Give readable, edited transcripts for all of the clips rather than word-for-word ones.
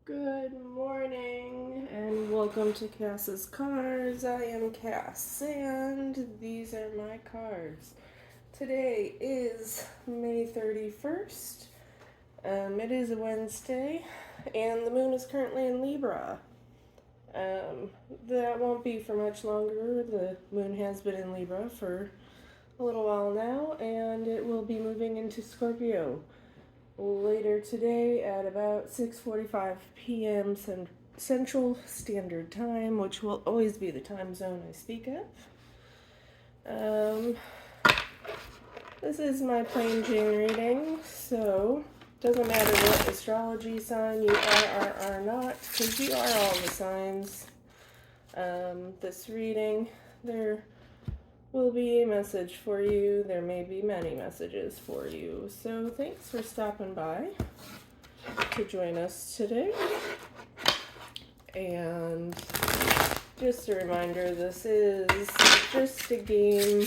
Good morning and welcome to Cass's Cards. I am Cass and these are my cards. Today is May 31st. It is a Wednesday and the moon is currently in Libra. That won't be for much longer. The moon has been in Libra for a little while now and it will be moving into Scorpio later today at about 6:45 p.m. Central Standard Time, which will always be the time zone I speak of. This is my plain Jane reading, so doesn't matter what astrology sign you are or are not, because you are all the signs. This reading, there will be a message for you. There may be many messages for you. So thanks for stopping by to join us today. And just a reminder, this is just a game.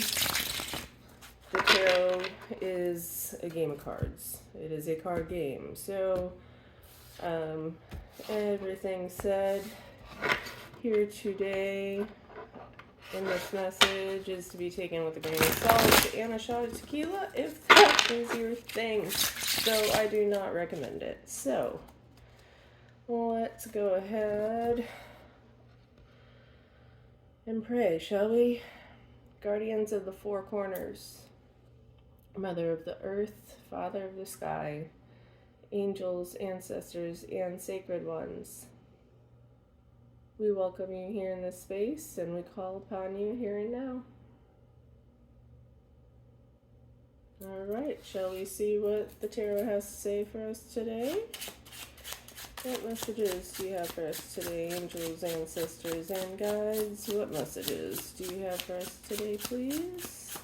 The tarot is a game of cards. It is a card game. So everything said here today in this message is to be taken with a grain of salt and a shot of tequila if that is your thing. Though I do not recommend it. So, let's go ahead and pray, shall we? Guardians of the four corners, Mother of the earth, Father of the sky, angels, ancestors, and sacred ones. We welcome you here in this space, and we call upon you here and now. All right, shall we see what the tarot has to say for us today? What messages do you have for us today, angels, ancestors, and guides? What messages do you have for us today, please?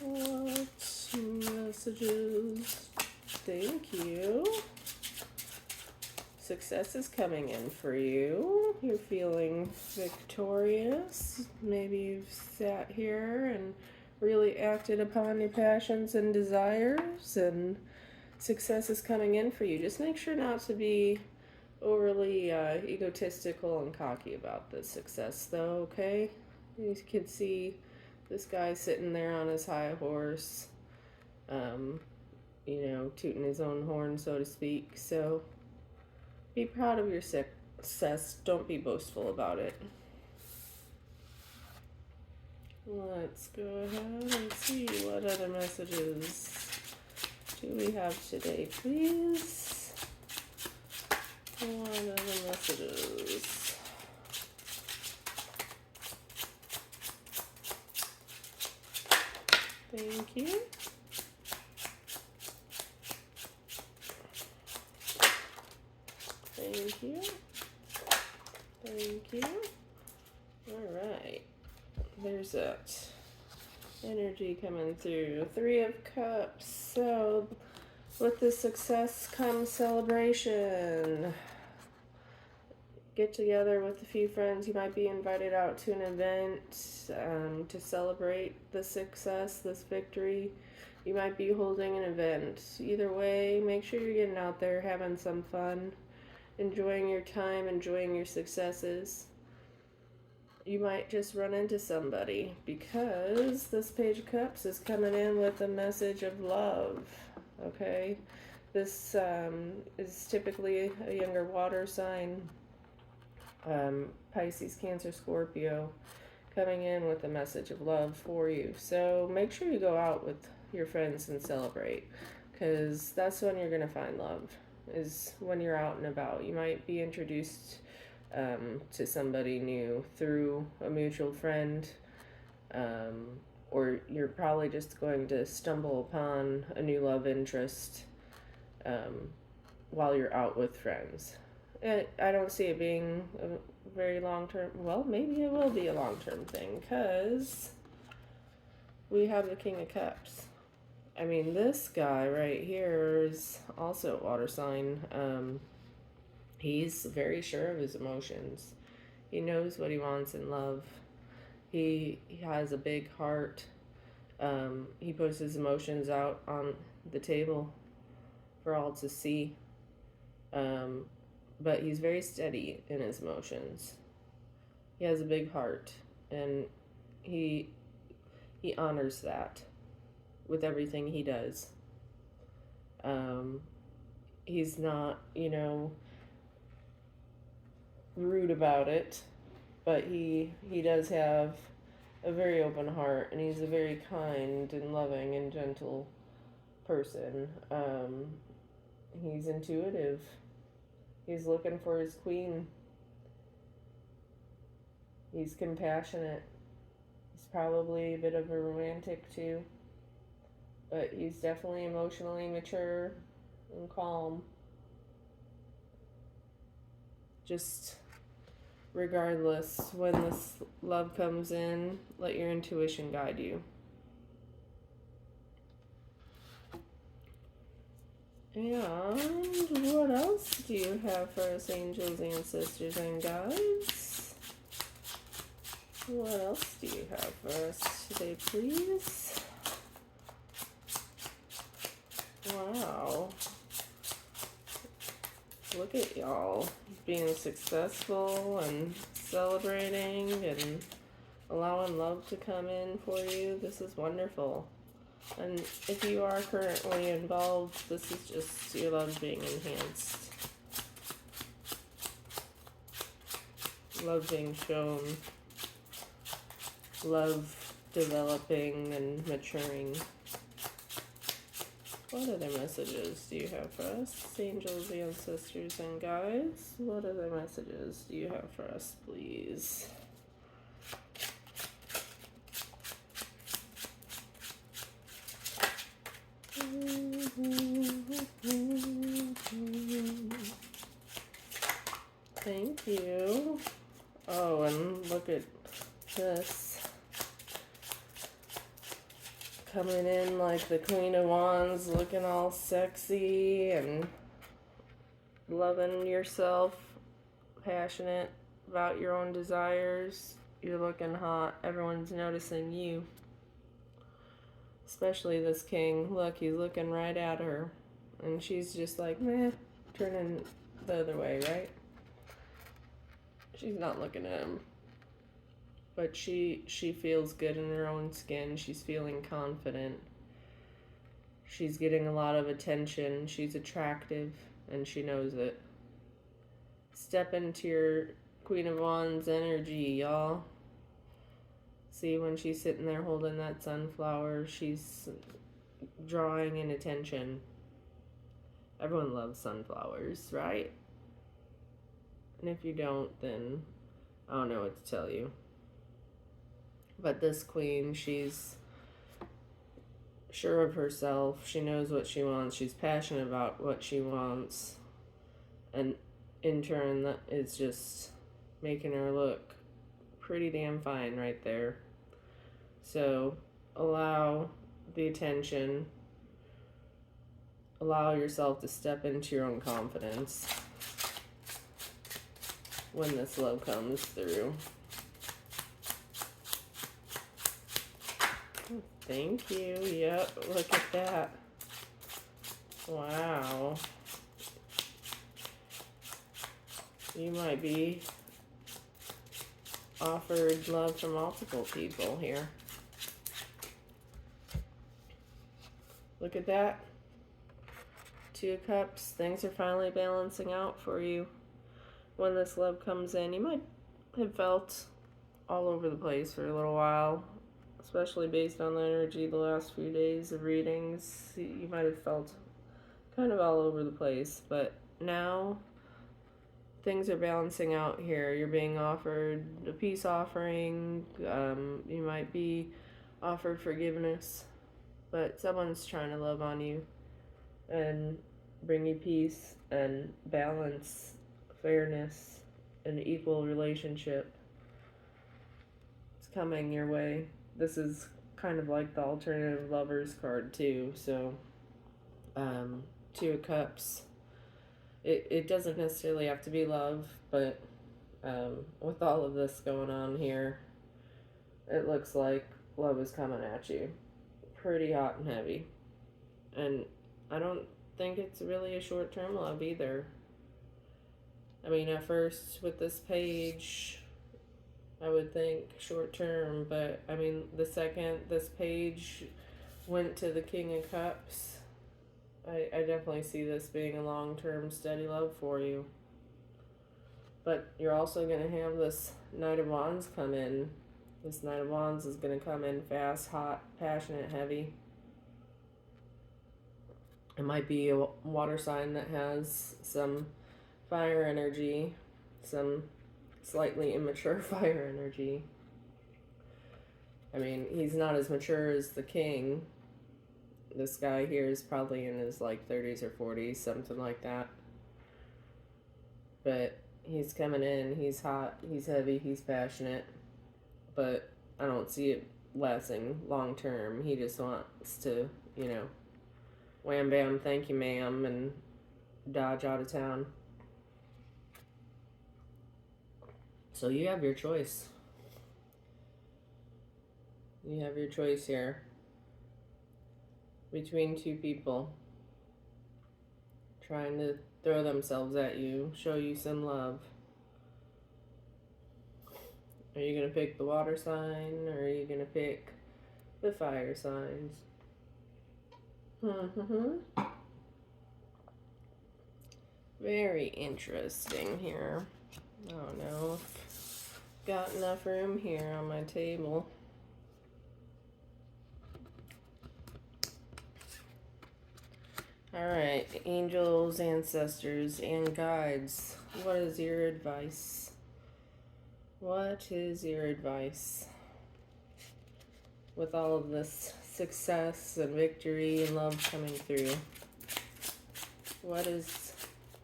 What messages? Thank you. Success is coming in for you. You're feeling victorious. Maybe you've sat here and really acted upon your passions and desires, and success is coming in for you. Just make sure not to be overly egotistical and cocky about this success, though, okay? You can see this guy sitting there on his high horse, tooting his own horn, so to speak. So be proud of your success. Don't be boastful about it. Let's go ahead and see what other messages do we have today, please. What other messages? Thank you. Thank you. Thank you. All right. There's that energy coming through. Three of Cups. So with the success comes celebration. Get together with a few friends. You might be invited out to an event to celebrate the success, this victory. You might be holding an event. Either way, make sure you're getting out there, having some fun, enjoying your time, enjoying your successes. You might just run into somebody because this Page of Cups is coming in with a message of love, okay? This is typically a younger water sign, Pisces, Cancer, Scorpio, coming in with a message of love for you. So make sure you go out with your friends and celebrate, because that's when you're going to find love, is when you're out and about. You might be introduced to somebody new through a mutual friend, or you're probably just going to stumble upon a new love interest while you're out with friends. I don't see it being a very long-term, well, maybe it will be a long-term thing, because we have the King of Cups. I mean, this guy right here is also a water sign. He's very sure of his emotions. He knows what he wants in love. He has a big heart. He puts his emotions out on the table for all to see. But he's very steady in his emotions. He has a big heart, and he honors that with everything he does. He's not, rude about it, but he does have a very open heart, and he's a very kind and loving and gentle person. He's intuitive. He's looking for his queen. He's compassionate. He's probably a bit of a romantic too, but he's definitely emotionally mature and calm. Just regardless, when this love comes in, let your intuition guide you. And what else do you have for us, angels, ancestors, and guides? What else do you have for us today, please? Wow. Look at y'all being successful and celebrating and allowing love to come in for you. This is wonderful. And if you are currently involved, this is just your love being enhanced. Love being shown. Love developing and maturing. What other messages do you have for us, angels, ancestors, and guides? What other messages do you have for us, please? Thank you. Oh, and look at this. Coming in like the Queen of Wands, looking all sexy and loving yourself, passionate about your own desires. You're looking hot. Everyone's noticing you. Especially this king. Look, he's looking right at her. And she's just like, meh, turning the other way, right? She's not looking at him. But she feels good in her own skin. She's feeling confident. She's getting a lot of attention. She's attractive, and she knows it. Step into your Queen of Wands energy, y'all. See, when she's sitting there holding that sunflower, she's drawing in attention. Everyone loves sunflowers, right? And if you don't, then I don't know what to tell you. But this queen, she's sure of herself. She knows what she wants. She's passionate about what she wants. And in turn, that is just making her look pretty damn fine right there. So allow the attention. Allow yourself to step into your own confidence when this love comes through. Thank you. Yep, look at that. Wow. You might be offered love from multiple people here. Look at that. 2 of Cups. Things are finally balancing out for you. When this love comes in, you might have felt all over the place for a little while. Especially based on the energy the last few days of readings. You might have felt kind of all over the place. But now, things are balancing out here. You're being offered a peace offering. You might be offered forgiveness. But someone's trying to love on you and bring you peace and balance, fairness, an equal relationship. It's coming your way. This is kind of like the alternative lovers card too. So 2 of Cups. It doesn't necessarily have to be love, but with all of this going on here, it looks like love is coming at you pretty hot and heavy. And I don't think it's really a short-term love either. I mean, at first with this page, I would think short-term, but I mean, the second this page went to the King of Cups, I definitely see this being a long-term steady love for you. But you're also going to have this Knight of Wands come in. This Knight of Wands is going to come in fast, hot, passionate, heavy. It might be a water sign that has some fire energy, some slightly immature fire energy. I mean, he's not as mature as the king. This guy here is probably in his like 30s or 40s, something like that. But he's coming in, he's hot, he's heavy, he's passionate. But I don't see it lasting long term. He just wants to, wham bam, thank you ma'am, and dodge out of town. So you have your choice. You have your choice here between two people trying to throw themselves at you, show you some love. Are you going to pick the water sign, or are you going to pick the fire signs? Very interesting here. I don't know if I've got enough room here on my table. Alright, angels, ancestors, and guides. What is your advice? What is your advice? With all of this success and victory and love coming through, what is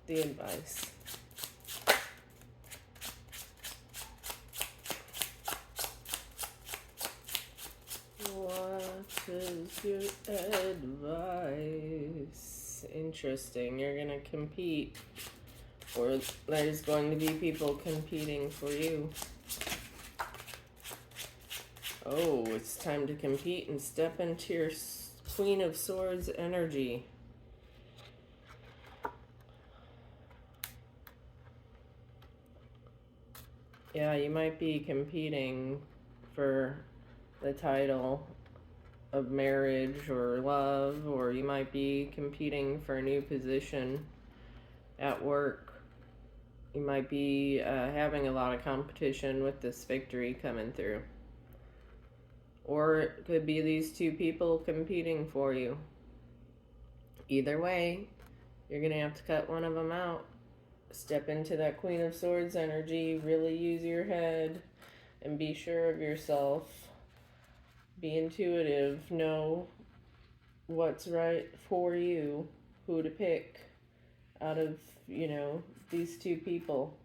the advice? What is your advice? Interesting. You're going to compete, or there's going to be people competing for you. Oh, it's time to compete and step into your Queen of Swords energy. Yeah, you might be competing for the title of marriage or love, or you might be competing for a new position at work. You might be having a lot of competition with this victory coming through. Or it could be these two people competing for you. Either way, you're going to have to cut one of them out. Step into that Queen of Swords energy. Really use your head and be sure of yourself. Be intuitive. Know what's right for you. Who to pick out of, these two people.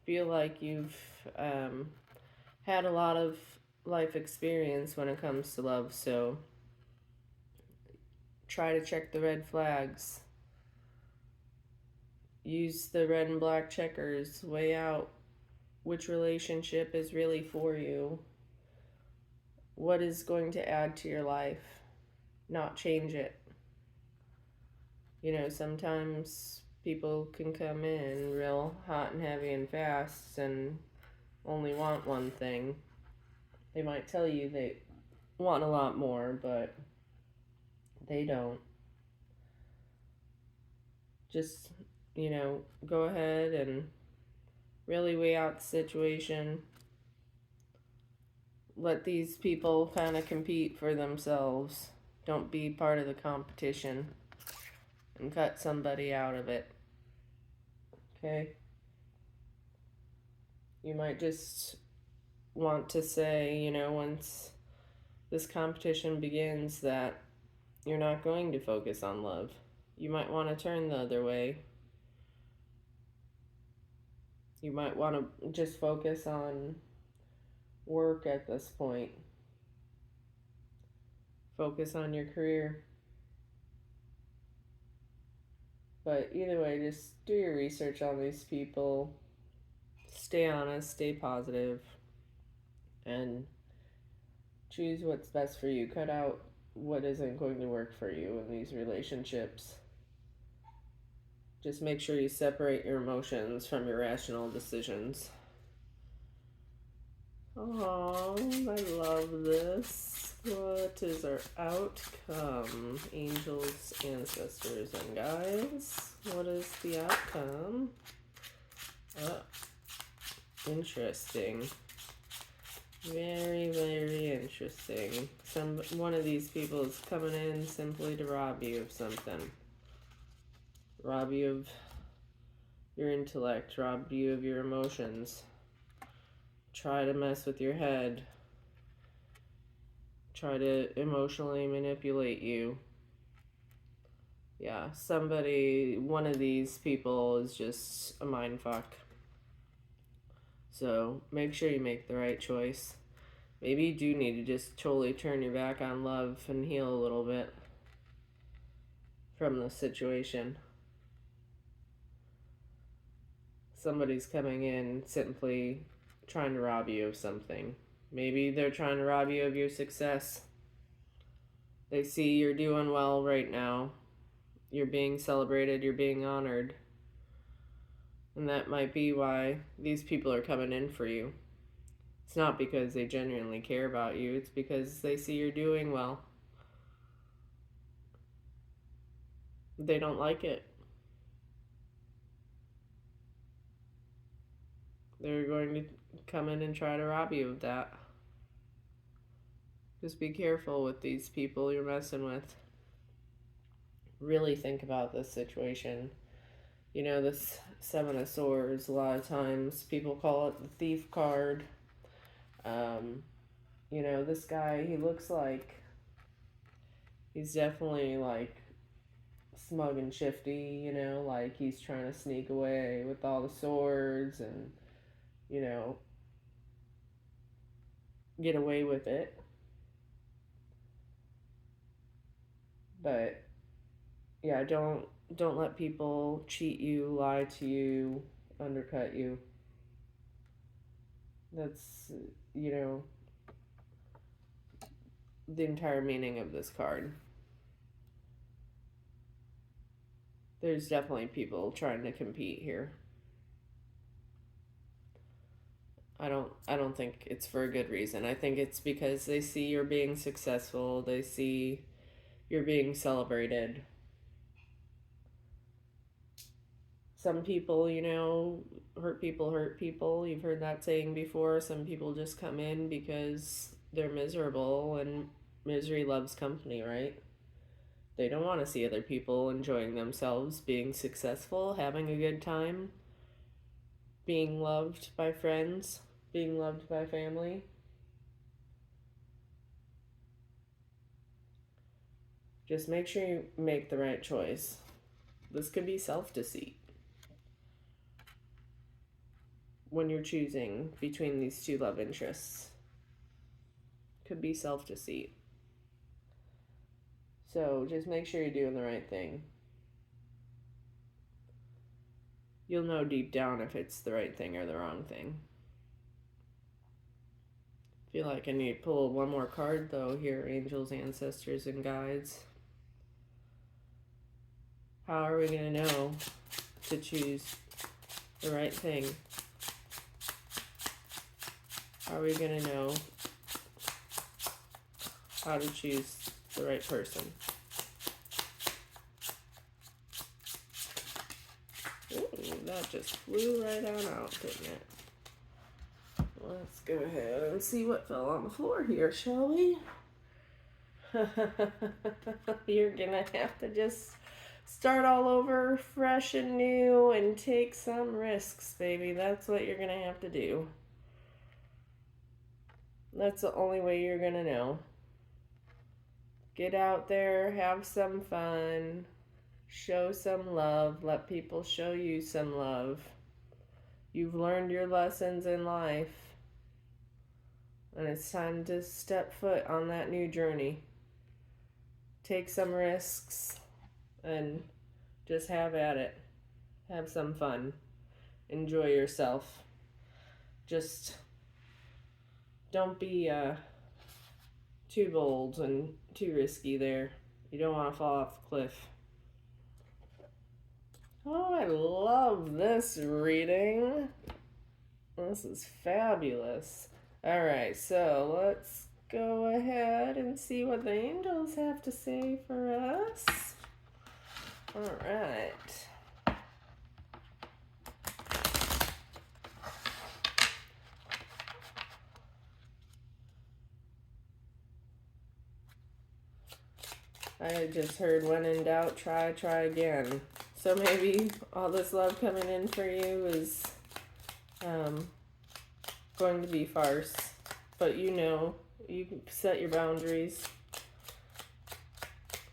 Feel like you've had a lot of life experience when it comes to love, so try to check the red flags. Use the red and black checkers. Weigh out which relationship is really for you. What is going to add to your life, not change it. Sometimes people can come in real hot and heavy and fast and only want one thing. They might tell you they want a lot more, but they don't. Just, go ahead and really weigh out the situation. Let these people kind of compete for themselves. Don't be part of the competition and cut somebody out of it. Okay? You might just want to say, once this competition begins, that you're not going to focus on love. You might want to turn the other way. You might want to just focus on work at this point. Focus on your career. But either way, just do your research on these people. Stay honest, stay positive, and choose what's best for you. Cut out what isn't going to work for you in these relationships. Just make sure you separate your emotions from your rational decisions. Oh, I love this. What is our outcome? Angels, ancestors, and guides. What is the outcome? Oh, interesting. Very, very interesting. One of these people is coming in simply to rob you of something. Rob you of your intellect, rob you of your emotions. Try to mess with your head. Try to emotionally manipulate you. Yeah, one of these people is just a mind fuck. So make sure you make the right choice. Maybe you do need to just totally turn your back on love and heal a little bit from the situation. Somebody's coming in simply trying to rob you of something. Maybe they're trying to rob you of your success. They see you're doing well right now. You're being celebrated, you're being honored. And that might be why these people are coming in for you. It's not because they genuinely care about you, it's because they see you're doing well. They don't like it. They're going to come in and try to rob you of that. Just be careful with these people you're messing with. Really think about this situation. You know, this Seven of Swords, a lot of times people call it the thief card. You know, this guy, he looks like he's definitely like smug and shifty, you know, like he's trying to sneak away with all the swords and, you know, get away with it. But yeah, don't let people cheat you, lie to you, undercut you. That's, you know, the entire meaning of this card. There's definitely people trying to compete here. I don't think it's for a good reason. I think it's because they see you're being successful, they see you're being celebrated. Some people, you know, hurt people hurt people. You've heard that saying before. Some people just come in because they're miserable, and misery loves company, right? They don't want to see other people enjoying themselves, being successful, having a good time, being loved by friends, being loved by family. Just make sure you make the right choice. This could be self-deceit when you're choosing between these two love interests. Could be self-deceit. So just make sure you're doing the right thing. You'll know deep down if it's the right thing or the wrong thing. I feel like I need to pull one more card though here, angels, ancestors, and guides. How are we going to know to choose the right thing? How are we going to know how to choose the right person? Ooh, that just flew right on out, didn't it? Let's go ahead and see what fell on the floor here, shall we? You're gonna have to just start all over fresh and new and take some risks, baby. That's what you're gonna have to do. That's the only way you're gonna know. Get out there, have some fun, show some love, let people show you some love. You've learned your lessons in life, and it's time to step foot on that new journey. Take some risks and just have at it. Have some fun. Enjoy yourself. Just don't be too bold and too risky there. You don't want to fall off the cliff. Oh, I love this reading. This is fabulous. Alright, so let's go ahead and see what the angels have to say for us. Alright. I just heard, when in doubt, try again. So maybe all this love coming in for you is going to be farce. But you know, you can set your boundaries.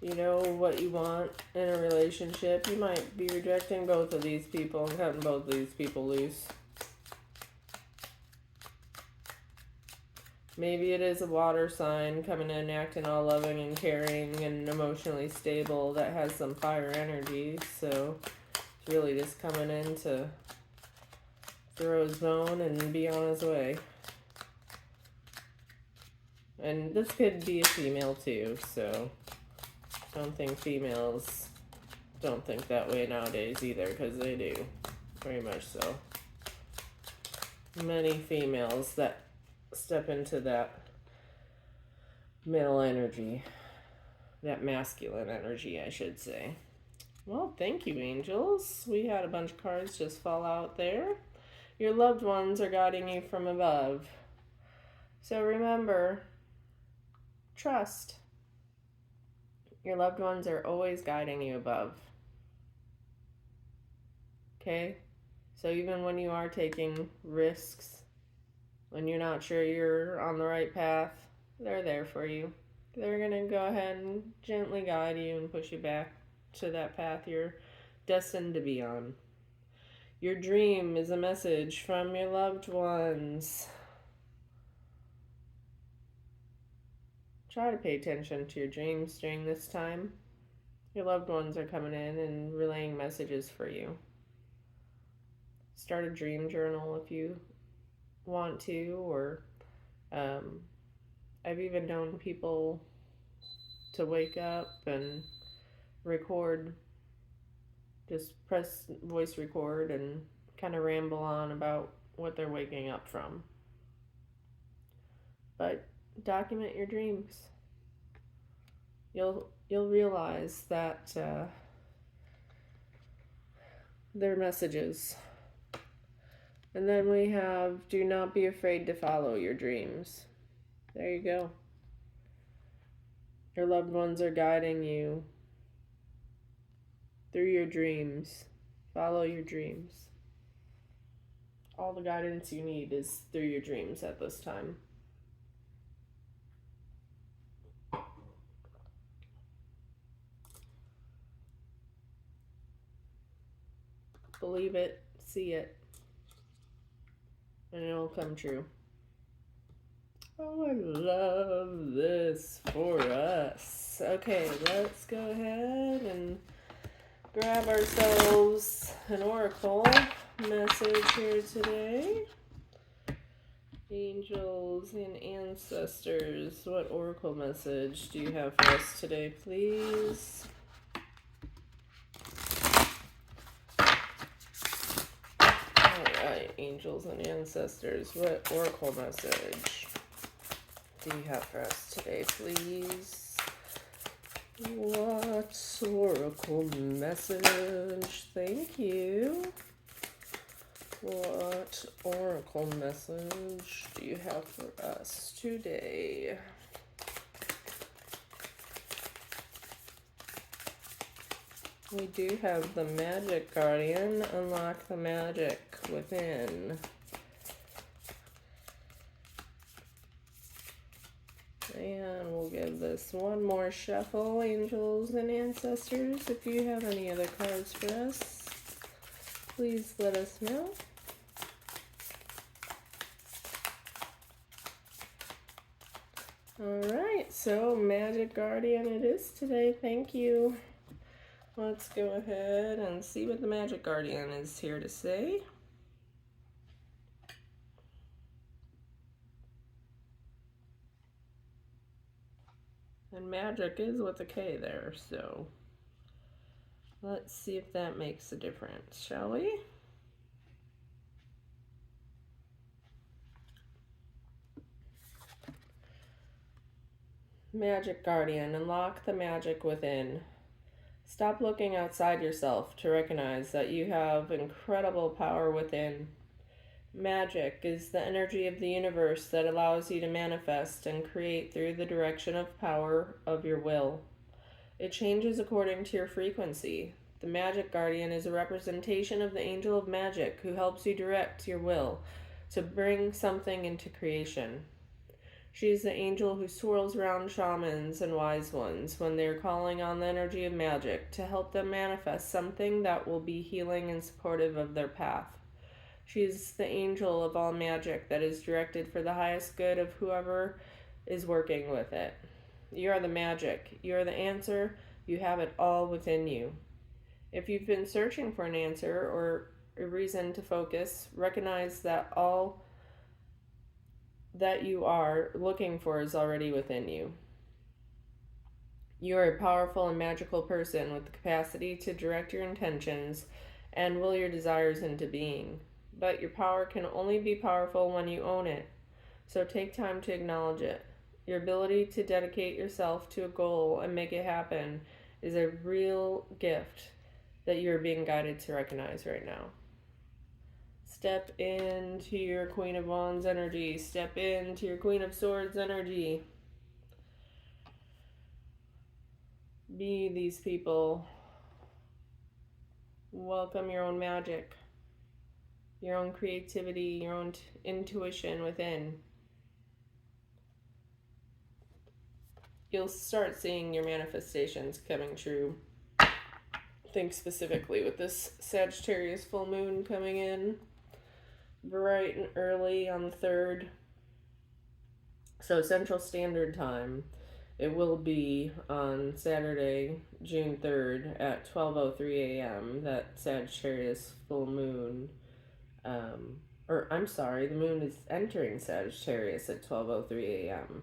You know what you want in a relationship. You might be rejecting both of these people and cutting both of these people loose. Maybe it is a water sign coming in acting all loving and caring and emotionally stable that has some fire energy. So it's really just coming in to throw his bone and be on his way. And this could be a female too, so don't think females don't think that way nowadays either, because they do. Very much so. Many females that step into that male energy, that masculine energy, I should say. Well, thank you, angels. We had a bunch of cards just fall out there. Your loved ones are guiding you from above. So remember, trust. Your loved ones are always guiding you above. Okay? So even when you are taking risks, when you're not sure you're on the right path, they're there for you. They're going to go ahead and gently guide you and push you back to that path you're destined to be on. Your dream is a message from your loved ones. Try to pay attention to your dreams during this time. Your loved ones are coming in and relaying messages for you. Start a dream journal if you want to, or I've even known people to wake up and record, just press voice record and kind of ramble on about what they're waking up from. But document your dreams. You'll realize that they're messages. And then we have, do not be afraid to follow your dreams. There you go. Your loved ones are guiding you through your dreams. Follow your dreams. All the guidance you need is through your dreams at this time. Believe it, see it, and it'll come true. Oh, I love this for us. Okay, let's go ahead and grab ourselves an oracle message here today. Angels and ancestors, what oracle message do you have for us today, please? Alright, angels and ancestors, what oracle message do you have for us today, please? What oracle message? Thank you. What oracle message do you have for us today? We do have the Magic Guardian. Unlock the magic within. And we'll give this one more shuffle, angels and ancestors. If you have any other cards for us, please let us know. Alright, so Magic Guardian it is today. Thank you. Let's go ahead and see what the Magic Guardian is here to say. And magic is with a K there, so let's see if that makes a difference, shall we? Magic Guardian, unlock the magic within. Stop looking outside yourself to recognize that you have incredible power within. Magic is the energy of the universe that allows you to manifest and create through the direction of power of your will. It changes according to your frequency. The Magic Guardian is a representation of the angel of magic who helps you direct your will to bring something into creation. She is the angel who swirls around shamans and wise ones when they are calling on the energy of magic to help them manifest something that will be healing and supportive of their path. She is the angel of all magic that is directed for the highest good of whoever is working with it. You are the magic. You are the answer. You have it all within you. If you've been searching for an answer or a reason to focus, recognize that all that you are looking for is already within you. You are a powerful and magical person with the capacity to direct your intentions and will your desires into being. But your power can only be powerful when you own it. So take time to acknowledge it. Your ability to dedicate yourself to a goal and make it happen is a real gift that you're being guided to recognize right now. Step into your Queen of Wands energy. Step into your Queen of Swords energy. Be these people. Welcome your own magic, your own creativity, your own intuition within. You'll start seeing your manifestations coming true. Think specifically with this Sagittarius full moon coming in bright and early on the 3rd. So Central Standard Time. It will be on Saturday, June 3rd at 12:03 a.m. that Sagittarius full moon. The moon is entering Sagittarius at 12:03 a.m.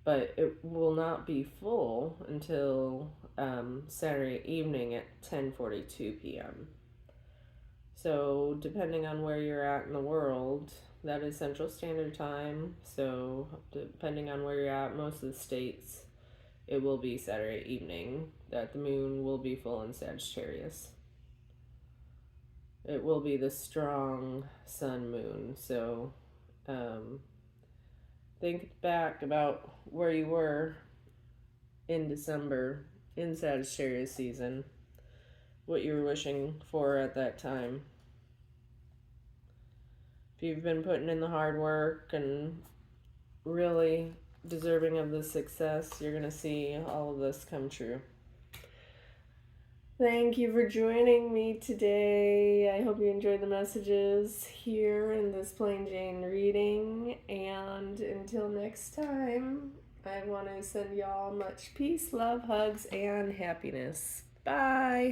But it will not be full until Saturday evening at 10:42 p.m. So depending on where you're at in the world, that is Central Standard Time. So depending on where you're at, most of the states, it will be Saturday evening that the moon will be full in Sagittarius. It will be the strong sun moon. So think back about where you were in December in Sagittarius season, what you were wishing for at that time. If you've been putting in the hard work and really deserving of the success, you're going to see all of this come true. Thank you for joining me today. I hope you enjoyed the messages here in this Plain Jane reading. And until next time, I want to send y'all much peace, love, hugs, and happiness. Bye.